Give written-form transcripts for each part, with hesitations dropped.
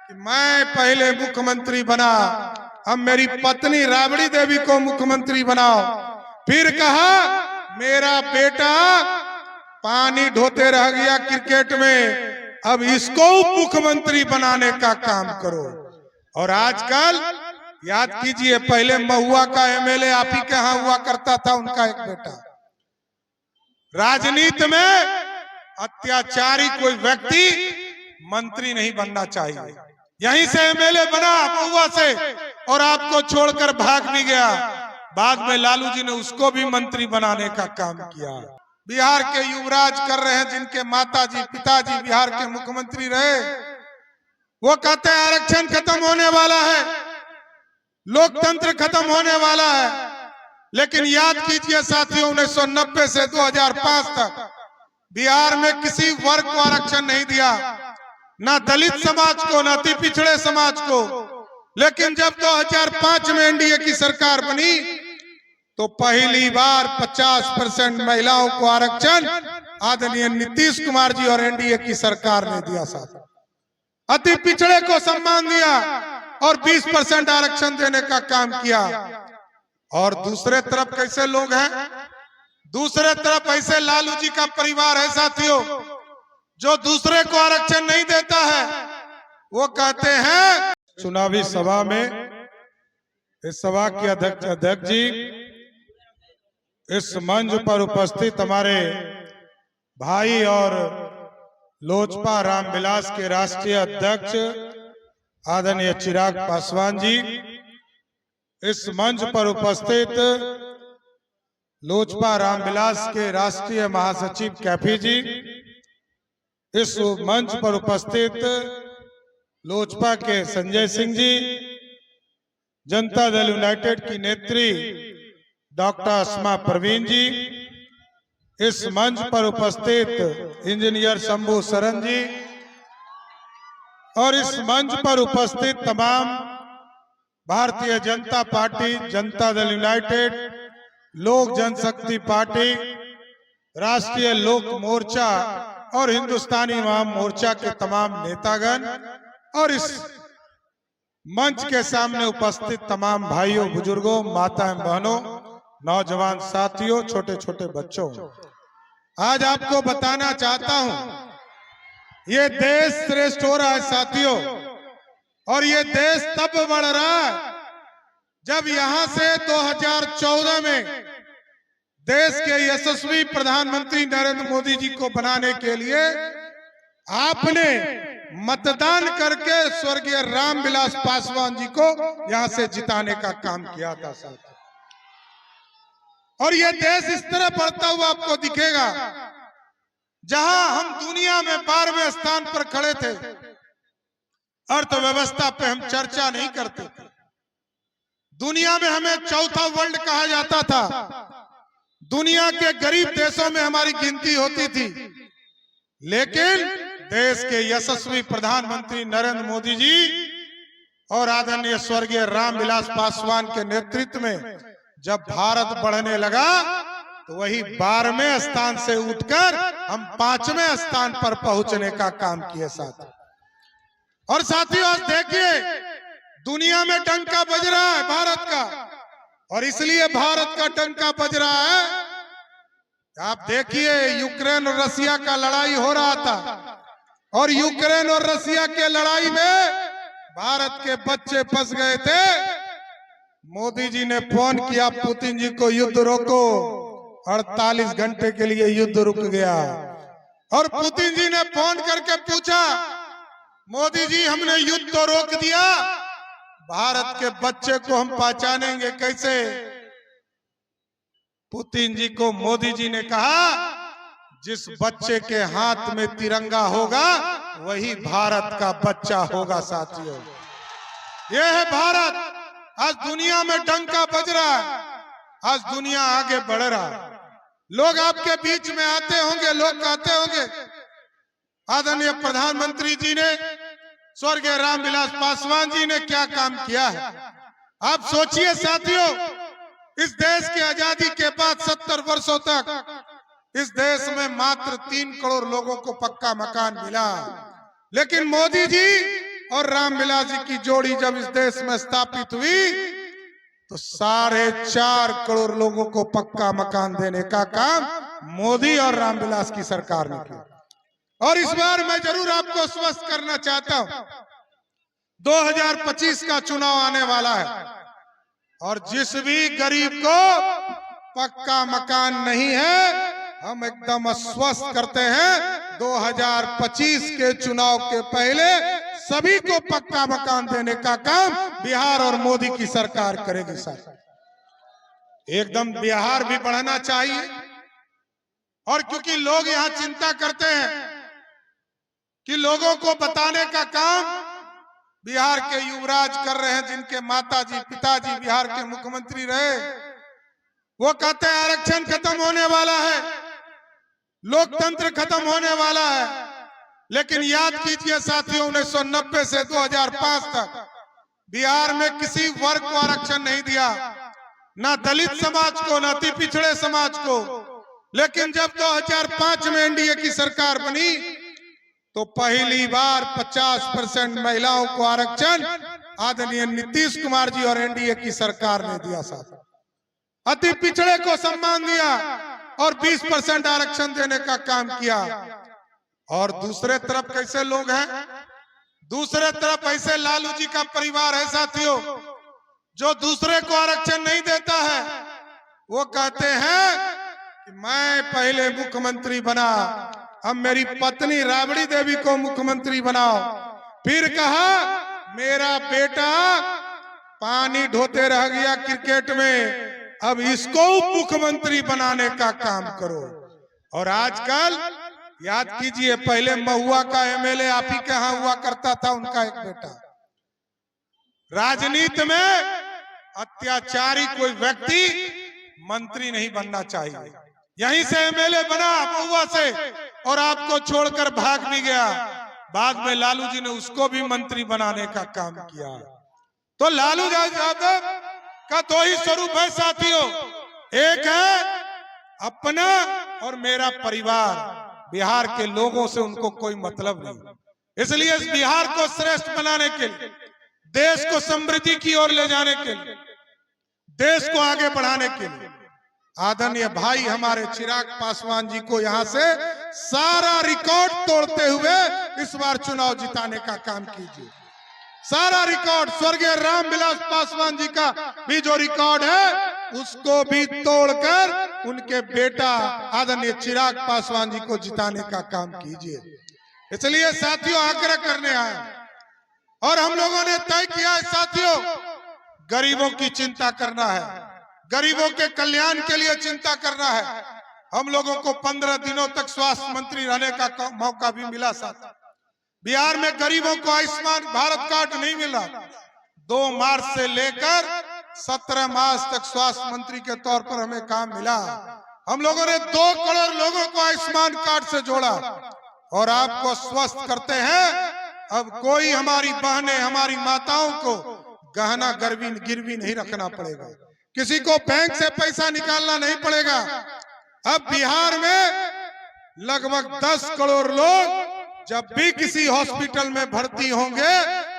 कि मैं पहले मुख्यमंत्री बना, अब मेरी पत्नी राबड़ी देवी को मुख्यमंत्री बनाओ। फिर कहा मेरा बेटा पानी ढोते रह गया क्रिकेट में, अब इसको मुख्यमंत्री बनाने का काम करो। और आजकल याद कीजिए, पहले महुआ का एमएलए आप ही के यहाँ हुआ करता था, उनका एक बेटा। राजनीति में अत्याचारी कोई व्यक्ति मंत्री नहीं बनना चाहिए। यहीं से एमएलए बना महुआ से और आपको छोड़कर भाग भी गया। बाद में लालू जी ने उसको भी मंत्री बनाने का काम किया। बिहार के युवराज कर रहे हैं, जिनके माताजी पिताजी बिहार के मुख्यमंत्री रहे। वो कहते हैं आरक्षण खत्म होने वाला है, लोकतंत्र खत्म होने वाला है। लेकिन याद कीजिए साथियों, 1990 से 2005 तक बिहार में किसी वर्ग को आरक्षण नहीं दिया, ना दलित समाज को, ना अति पिछड़े समाज को। लेकिन जब 2005 में एनडीए की सरकार बनी तो पहली बार 50% महिलाओं को आरक्षण आदरणीय नीतीश कुमार जी और एनडीए की सरकार ने दिया। साथ अति पिछड़े को सम्मान दिया और 20% आरक्षण देने का काम किया। और दूसरे तरफ कैसे लोग हैं, दूसरे तरफ ऐसे लालू जी का परिवार है साथियों, जो दूसरे को आरक्षण नहीं देता है। वो कहते हैं चुनावी सभा में, इस सभा के अध्यक्ष जी, इस मंच पर उपस्थित हमारे भाई और लोजपा रामविलास के राष्ट्रीय अध्यक्ष आदरणीय चिराग पासवान जी, इस मंच पर उपस्थित लोजपा रामविलास के राष्ट्रीय महासचिव कैफी जी, इस मंच पर उपस्थित लोजपा के संजय सिंह जी, जनता दल यूनाइटेड की नेत्री डॉक्टर अस्मा परवीन जी, इस मंच पर उपस्थित इंजीनियर शंभू सरन जी और इस मंच पर उपस्थित तमाम भारतीय जनता पार्टी, जनता दल यूनाइटेड, लोक जनशक्ति पार्टी, राष्ट्रीय लोक मोर्चा और हिंदुस्तानी आवाम मोर्चा के तमाम नेतागण और इस मंच के सामने उपस्थित तमाम भाइयों बुजुर्गों, माताएं बहनों, नौजवान साथियों, छोटे छोटे बच्चों, आज आपको बताना चाहता हूं ये देश श्रेष्ठ हो रहा है साथियों। और ये देश तब बढ़ रहा है जब यहां से 2014 में देश के यशस्वी प्रधानमंत्री नरेंद्र मोदी जी को बनाने के लिए आपने मतदान करके स्वर्गीय रामविलास पासवान जी को यहां से जिताने का काम किया था साथियों। और ये देश इस तरह बढ़ता हुआ आपको दिखेगा, जहां हम दुनिया में 12वें स्थान पर खड़े थे, अर्थव्यवस्था पे हम चर्चा नहीं करते थे, दुनिया में हमें चौथा वर्ल्ड कहा जाता था, दुनिया के गरीब देशों में हमारी गिनती होती थी। लेकिन देश के यशस्वी प्रधानमंत्री नरेंद्र मोदी जी और आदरणीय स्वर्गीय रामविलास पासवान के नेतृत्व में जब भारत बढ़ने लगा तो वही 12वें स्थान से उठकर हम 5वें स्थान पर पहुंचने का काम किए साथ। और साथियों आज देखिए दुनिया में डंका बज रहा है भारत का, और इसलिए भारत का डंका बज रहा है। आप देखिए यूक्रेन और रसिया का लड़ाई हो रहा था, और यूक्रेन और रसिया के लड़ाई में भारत के बच्चे फंस गए थे। मोदी जी ने फोन किया पुतिन जी को, युद्ध रोको। 48 घंटे के लिए युद्ध रुक गया। और पुतिन जी ने फोन करके पूछा, मोदी जी हमने युद्ध तो रोक दिया, भारत के बच्चे को हम पहचानेंगे कैसे? पुतिन जी को मोदी जी ने कहा, जिस बच्चे के हाथ में तिरंगा होगा वही भारत का बच्चा होगा साथियों। यह है भारत। आज दुनिया में डंका बज रहा है, आज दुनिया आगे बढ़ रहा है। लोग आपके बीच में आते होंगे, लोग कहते होंगे आदरणीय प्रधानमंत्री जी ने, स्वर्गीय रामविलास पासवान जी ने क्या काम किया है। आप सोचिए साथियों, इस देश की आजादी के बाद 70 वर्षों तक इस देश में मात्र 3 करोड़ लोगों को पक्का मकान मिला। लेकिन मोदी जी और रामविलास जी की जोड़ी जब इस देश में स्थापित हुई तो 4.5 करोड़ लोगों को पक्का मकान देने का काम मोदी और रामविलास की सरकार ने किया। और इस बार मैं जरूर आपको स्पष्ट करना चाहता हूं, 2025 का चुनाव आने वाला है और जिस भी गरीब को पक्का मकान नहीं है, हम एकदम आश्वस्त करते हैं 2025 के चुनाव के पहले सभी को पक्का मकान देने का काम बिहार और मोदी की सरकार करेगी। सर एकदम बिहार भी बढ़ना चाहिए। और क्योंकि लोग यहाँ चिंता करते हैं कि लोगों को बताने का काम बिहार के युवराज कर रहे हैं, जिनके माताजी पिताजी बिहार के मुख्यमंत्री रहे, वो कहते हैं आरक्षण खत्म होने वाला है, लोकतंत्र खत्म होने वाला है। लेकिन याद कीजिए साथियों, 1990 से 2005 तक बिहार में किसी वर्ग को आरक्षण नहीं दिया, ना दलित समाज को, ना अति पिछड़े समाज को। लेकिन जब 2005 में एनडीए की सरकार बनी तो पहली बार 50% महिलाओं को आरक्षण आदरणीय नीतीश कुमार जी और एनडीए की सरकार ने दिया। साथ अति पिछड़े को सम्मान दिया और 20% आरक्षण देने का काम किया। और दूसरे तरफ कैसे लोग हैं, दूसरे तरफ ऐसे लालू जी का परिवार है साथियों, जो दूसरे को आरक्षण नहीं देता है। वो कहते हैं कि मैं पहले मुख्यमंत्री बना, अब मेरी पत्नी राबड़ी देवी को मुख्यमंत्री बनाओ। फिर कहा मेरा बेटा पानी ढोते रह गया क्रिकेट में, अब इसको मुख्यमंत्री बनाने का काम करो। और आजकल याद कीजिए, पहले महुआ का एमएलए आप ही के यहाँ हुआ करता था, उनका एक बेटा। राजनीति में अत्याचारी कोई व्यक्ति मंत्री नहीं बनना चाहिए। यहीं से एमएलए बना महुआ से और आपको छोड़कर भाग भी गया। बाद में लालू जी ने उसको भी मंत्री बनाने का काम किया। तो लालू यादव का दो ही स्वरूप है साथियों, एक है अपना और मेरा परिवार। बिहार के लोगों से उनको कोई मतलब नहीं। इसलिए इस बिहार को श्रेष्ठ बनाने के लिए, देश को समृद्धि की ओर ले जाने के लिए, देश को आगे बढ़ाने के लिए आदरणीय भाई हमारे चिराग पासवान जी को यहाँ से सारा रिकॉर्ड तोड़ते हुए इस बार चुनाव जिताने का काम कीजिए। सारा रिकॉर्ड स्वर्गीय रामविलास पासवान जी का भी जो रिकॉर्ड है उसको भी तोड़कर उनके बेटा आदरणीय चिराग पासवान जी को जिताने का काम कीजिए। इसलिए साथियों आग्रह करने आए और हम लोगों ने तय किया है साथियों, गरीबों की चिंता करना है, गरीबों के कल्याण के लिए चिंता करना है। हम लोगों को 15 दिनों तक स्वास्थ्य मंत्री रहने का मौका भी मिला। साथ बिहार में गरीबों को आयुष्मान भारत कार्ड नहीं मिला। 2 मार्च से लेकर 17 मार्च तक स्वास्थ्य मंत्री के तौर पर हमें काम मिला। हम लोगों ने 2 करोड़ लोगों को आयुष्मान कार्ड से जोड़ा और आपको स्वस्थ करते हैं। अब कोई हमारी बहनें, हमारी माताओं को गहना गिरवी नहीं रखना पड़ेगा, किसी को बैंक से पैसा निकालना नहीं पड़ेगा। अब बिहार में लगभग 10 करोड़ लोग जब भी किसी हॉस्पिटल में भर्ती होंगे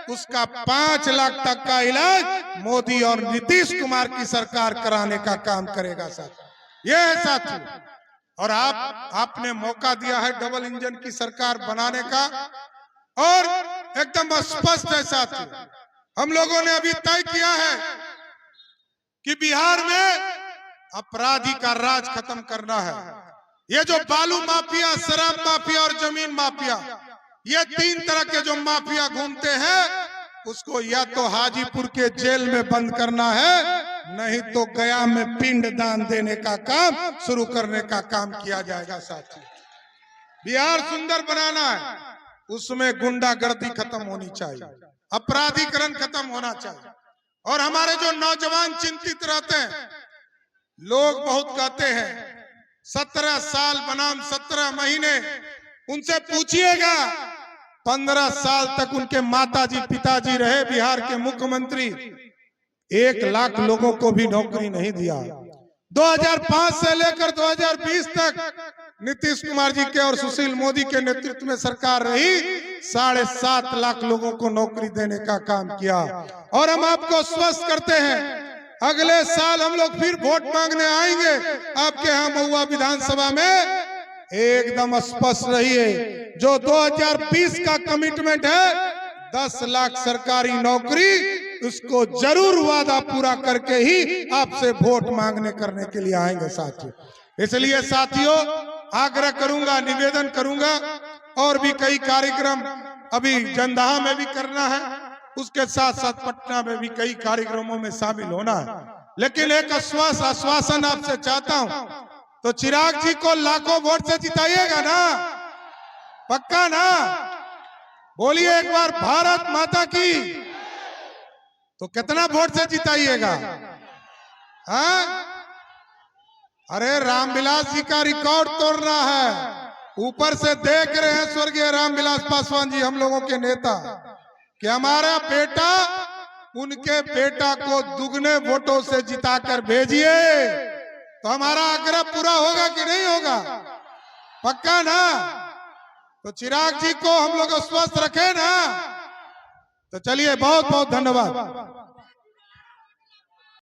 उसका 5 लाख तक का इलाज मोदी और नीतीश कुमार की सरकार कराने का काम करेगा। साथ ये है साथी। और आपने मौका दिया है डबल इंजन की सरकार बनाने का और एकदम स्पष्ट है साथी। हम लोगों ने अभी तय किया है कि बिहार में अपराधी का राज खत्म करना है। ये जो बालू माफिया, शराब माफिया और जमीन माफिया, ये 3 तरह के जो माफिया घूमते हैं, उसको या तो हाजीपुर के जेल में बंद करना है, नहीं तो गया में पिंड दान देने का काम शुरू करने का काम किया जाएगा। साथी बिहार सुंदर बनाना है, उसमें गुंडागर्दी खत्म होनी चाहिए, अपराधीकरण खत्म होना चाहिए। और हमारे जो नौजवान चिंतित रहते हैं, लोग बहुत कहते हैं 17 साल बनाम 17 महीने, उनसे पूछिएगा 15 साल तक उनके माताजी पिताजी रहे बिहार के मुख्यमंत्री, 1 लाख लोगों को भी नौकरी नहीं दिया। 2005 से लेकर 2020 तक नीतीश कुमार जी के और सुशील मोदी के नेतृत्व में सरकार रही, 7.5 लाख लोगों को नौकरी देने का काम किया। और हम आपको स्वस्थ करते हैं, अगले साल हम लोग फिर वोट मांगने आएंगे आपके यहाँ महुआ विधानसभा में। एकदम स्पष्ट रहिए, जो 2020 का कमिटमेंट है 10 लाख सरकारी नौकरी, उसको जरूर वादा पूरा करके ही आपसे वोट मांगने करने के लिए आएंगे साथियों। इसलिए साथियों आग्रह करूंगा, निवेदन करूंगा, और भी कई कार्यक्रम अभी जंदाहा में भी करना है, उसके साथ साथ पटना में भी कई कार्यक्रमों में शामिल होना है। लेकिन एक आश्वासन आपसे चाहता हूं, तो चिराग जी को लाखों वोट से जिताइएगा ना, पक्का ना? बोलिए एक बार भारत माता की। तो कितना वोट से जिताइएगा? हाँ, अरे रामविलास जी का रिकॉर्ड तोड़ना है। ऊपर से देख रहे हैं स्वर्गीय रामविलास पासवान जी, हम लोगों के नेता, कि हमारा बेटा, उनके बेटा को दुगने वोटों से जिताकर भेजिए, तो हमारा आग्रह पूरा होगा कि नहीं होगा? पक्का ना? तो चिराग जी को हम लोग स्वस्थ रखें ना। तो चलिए, बहुत बहुत धन्यवाद।